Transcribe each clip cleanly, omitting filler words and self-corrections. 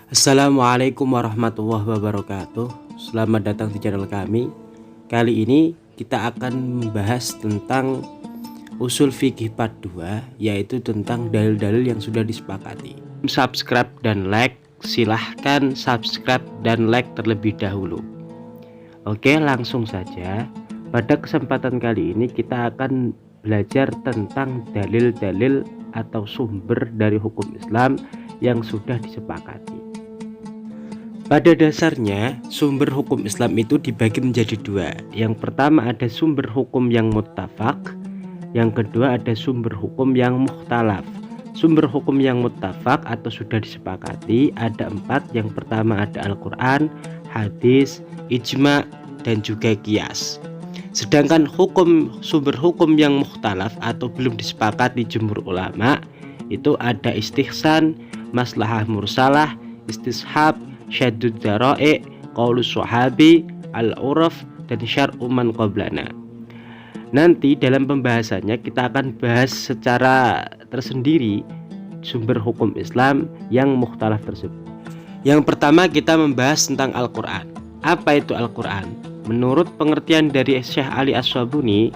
Assalamualaikum warahmatullahi wabarakatuh. Selamat datang di channel kami. Kali ini kita akan membahas tentang usul fikih part 2, yaitu tentang dalil-dalil yang sudah disepakati. Subscribe dan like, silahkan subscribe dan like terlebih dahulu. Oke, langsung saja. Pada kesempatan kali ini kita akan belajar tentang dalil-dalil atau sumber dari hukum Islam yang sudah disepakati. Pada dasarnya, sumber hukum Islam itu dibagi menjadi dua. Yang pertama ada sumber hukum yang muttafaq, yang kedua ada sumber hukum yang mukhtalaf. Sumber hukum yang muttafaq atau sudah disepakati ada 4. Yang pertama ada Al-Quran, hadis, ijma, dan juga qiyas. Sedangkan sumber hukum yang mukhtalaf atau belum disepakati jumhur ulama itu ada istihsan, maslahah mursalah, istishab, syaddud dzara'i, qaulus sahabi, al-uraf, dan syar'u man qablana. Nanti dalam pembahasannya kita akan bahas secara tersendiri sumber hukum Islam yang mukhtalaf tersebut. Yang pertama kita membahas tentang Al-Quran. Apa itu Al-Quran? Menurut pengertian dari Syekh Ali As-Sabuni,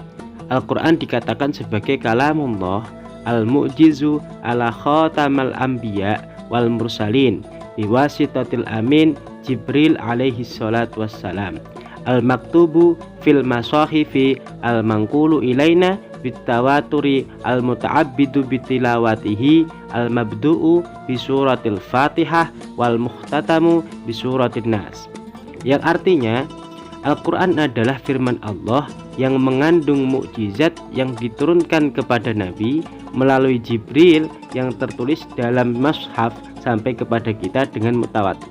Al-Quran dikatakan sebagai kalamullah al-mu'jizu ala khatamal anbiya wal mursalin biwasitatil amin Jibril alaihi salatu wassalam, al-maktubu fil masahifi al-manqulu ilaina bitawaturi al-muta'abbidu bitilawatihi al-mabdu'u bisuratil fatihah wal muhtatamu bisuratil nas. Yang artinya Al-Quran adalah firman Allah yang mengandung mukjizat yang diturunkan kepada Nabi melalui Jibril yang tertulis dalam mushaf sampai kepada kita dengan mutawatir.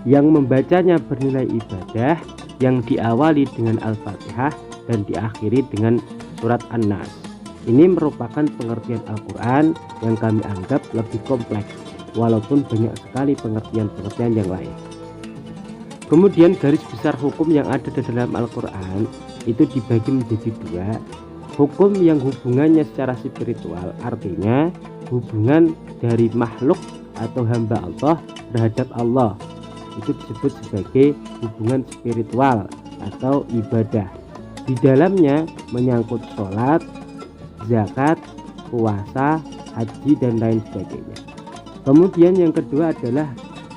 Yang membacanya bernilai ibadah yang diawali dengan Al-Fatihah dan diakhiri dengan surat An-Nas. Ini merupakan pengertian Al-Quran yang kami anggap lebih kompleks, walaupun banyak sekali pengertian-pengertian yang lain. Kemudian garis besar hukum yang ada di dalam Al-Quran itu dibagi menjadi dua. Hukum yang hubungannya secara spiritual, artinya hubungan dari makhluk atau hamba Allah terhadap Allah, itu disebut sebagai hubungan spiritual atau ibadah. Di dalamnya menyangkut sholat, zakat, puasa, haji, dan lain sebagainya. Kemudian yang kedua adalah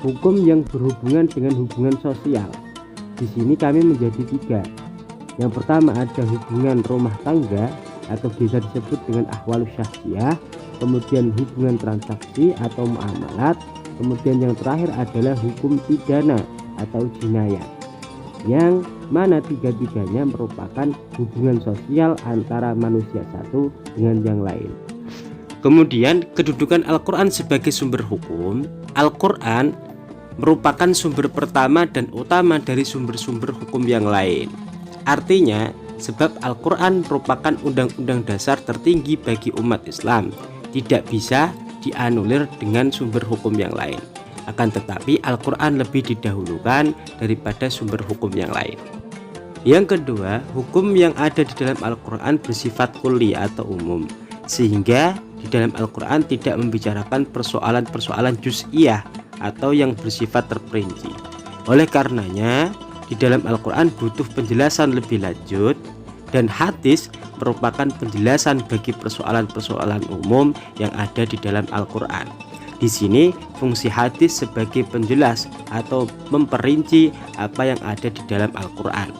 hukum yang berhubungan dengan hubungan sosial. Di sini kami menjadi 3. Yang pertama ada hubungan rumah tangga atau bisa disebut dengan ahwalus syahsiyah, kemudian hubungan transaksi atau muamalat, kemudian yang terakhir adalah hukum pidana atau jinayat, yang mana 3-tiganya merupakan hubungan sosial antara manusia satu dengan yang lain. Kemudian kedudukan Al-Quran sebagai sumber hukum. Al-Quran merupakan sumber pertama dan utama dari sumber-sumber hukum yang lain. Artinya, sebab Al-Quran merupakan undang-undang dasar tertinggi bagi umat Islam, tidak bisa dianulir dengan sumber hukum yang lain. Akan tetapi Al-Quran lebih didahulukan daripada sumber hukum yang lain. Yang kedua, hukum yang ada di dalam Al-Quran bersifat kulli atau umum, sehingga di dalam Al-Quran tidak membicarakan persoalan-persoalan juz'iyah atau yang bersifat terperinci. Oleh karenanya di dalam Al-Quran butuh penjelasan lebih lanjut, dan hadis merupakan penjelasan bagi persoalan-persoalan umum yang ada di dalam Al-Quran. Di sini fungsi hadis sebagai penjelas atau memperinci apa yang ada di dalam Al-Quran.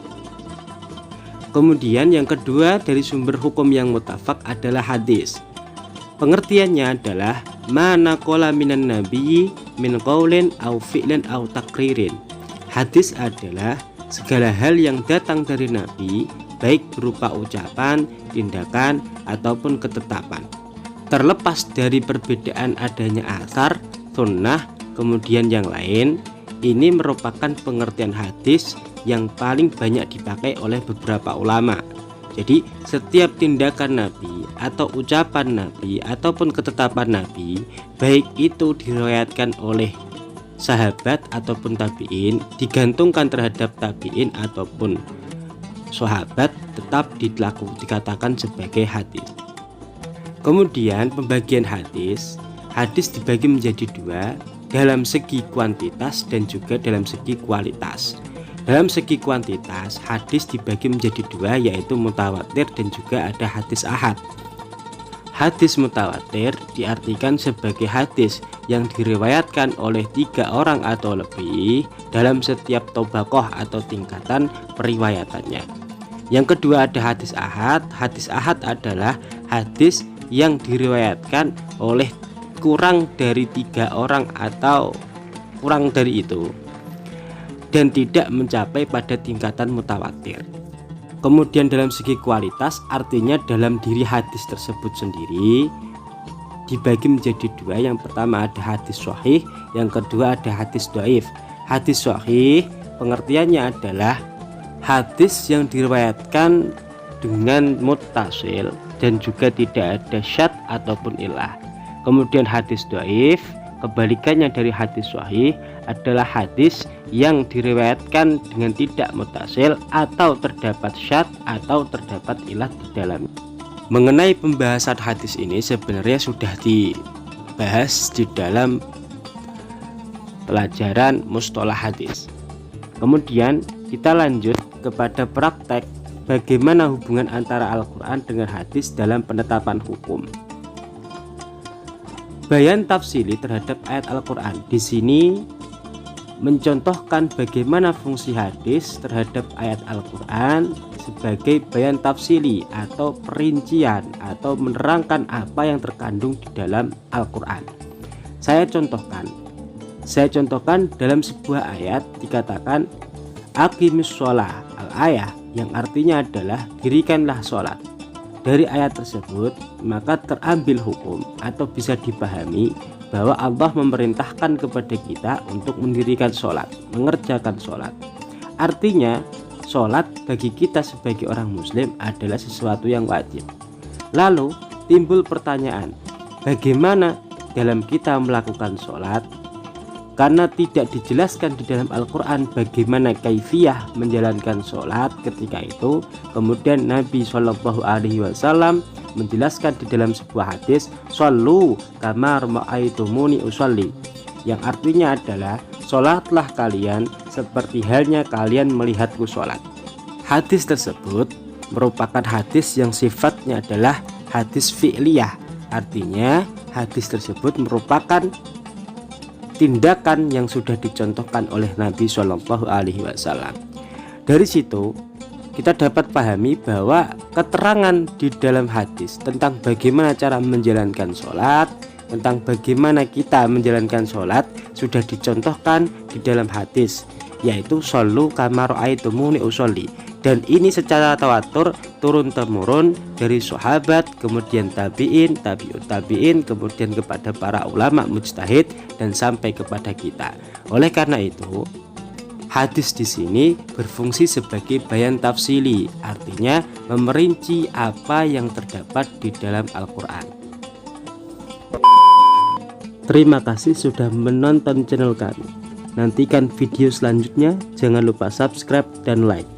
Kemudian yang kedua dari sumber hukum yang muttafaq adalah hadis. Pengertiannya adalah mana qala minan nabiyyi min qaulin au fi'lin au takririn. Hadis adalah segala hal yang datang dari Nabi, baik berupa ucapan, tindakan, ataupun ketetapan. Terlepas dari perbedaan adanya asar, sunnah, kemudian yang lain, ini merupakan pengertian hadis yang paling banyak dipakai oleh beberapa ulama. Jadi setiap tindakan Nabi atau ucapan Nabi ataupun ketetapan Nabi, baik itu diriwayatkan oleh sahabat ataupun tabi'in, digantungkan terhadap tabi'in ataupun sahabat, tetap dikatakan sebagai hadis. Kemudian pembagian hadis dibagi menjadi 2. dalam segi kuantitas dan juga dalam segi kualitas. Dalam segi kuantitas, hadis dibagi menjadi dua, yaitu mutawatir dan juga ada hadis ahad. Hadis mutawatir diartikan sebagai hadis yang diriwayatkan oleh 3 orang atau lebih dalam setiap tobakoh atau tingkatan periwayatannya. Yang kedua ada hadis ahad. Hadis ahad adalah hadis yang diriwayatkan oleh kurang dari 3 orang atau kurang dari itu dan tidak mencapai pada tingkatan mutawatir. Kemudian dalam segi kualitas, artinya dalam diri hadis tersebut sendiri dibagi menjadi dua. Yang pertama ada hadis sahih, yang kedua ada hadis dhaif. Hadis sahih pengertiannya adalah hadis yang diriwayatkan dengan muttasil dan juga tidak ada syadz ataupun illah. Kemudian hadis dhaif kebalikannya dari hadis sahih adalah hadis yang diriwayatkan dengan tidak muttasil atau terdapat syadz atau terdapat illah di dalamnya. Mengenai pembahasan hadis ini sebenarnya sudah dibahas di dalam pelajaran mustalah hadis. Kemudian kita lanjut kepada praktek bagaimana hubungan antara Al-Quran dengan hadis dalam penetapan hukum. Bayan tafsili terhadap ayat Al-Quran di sini mencontohkan bagaimana fungsi hadis terhadap ayat Al-Quran sebagai bayan tafsili atau perincian atau menerangkan apa yang terkandung di dalam Al-Quran. Saya contohkan dalam sebuah ayat dikatakan aqimis sholah al-ayah, yang artinya adalah dirikanlah sholat. Dari ayat tersebut maka terambil hukum atau bisa dipahami bahwa Allah memerintahkan kepada kita untuk mendirikan sholat, mengerjakan sholat. Artinya sholat bagi kita sebagai orang muslim adalah sesuatu yang wajib. Lalu timbul pertanyaan, bagaimana dalam kita melakukan sholat? Karena tidak dijelaskan di dalam Al-Quran bagaimana kaifiyah menjalankan sholat ketika itu. Kemudian Nabi SAW menjelaskan di dalam sebuah hadis, shollu kama ra'aitumuni usolli, yang artinya adalah sholatlah kalian seperti halnya kalian melihatku sholat. Hadis tersebut merupakan hadis yang sifatnya adalah hadis fi'liyah, artinya hadis tersebut merupakan tindakan yang sudah dicontohkan oleh Nabi SAW. Dari situ kita dapat pahami bahwa keterangan di dalam hadis tentang bagaimana cara menjalankan sholat, tentang bagaimana kita menjalankan sholat sudah dicontohkan di dalam hadis, yaitu shollu kama ra'aitumuni usolli. Dan ini secara tawatur turun-temurun dari sahabat, kemudian tabi'in, tabi'ut tabi'in, kemudian kepada para ulama mujtahid dan sampai kepada kita. Oleh karena itu, hadis di sini berfungsi sebagai bayan tafsili, artinya memerinci apa yang terdapat di dalam Al-Quran. Terima kasih sudah menonton channel kami. Nantikan video selanjutnya, jangan lupa subscribe dan like.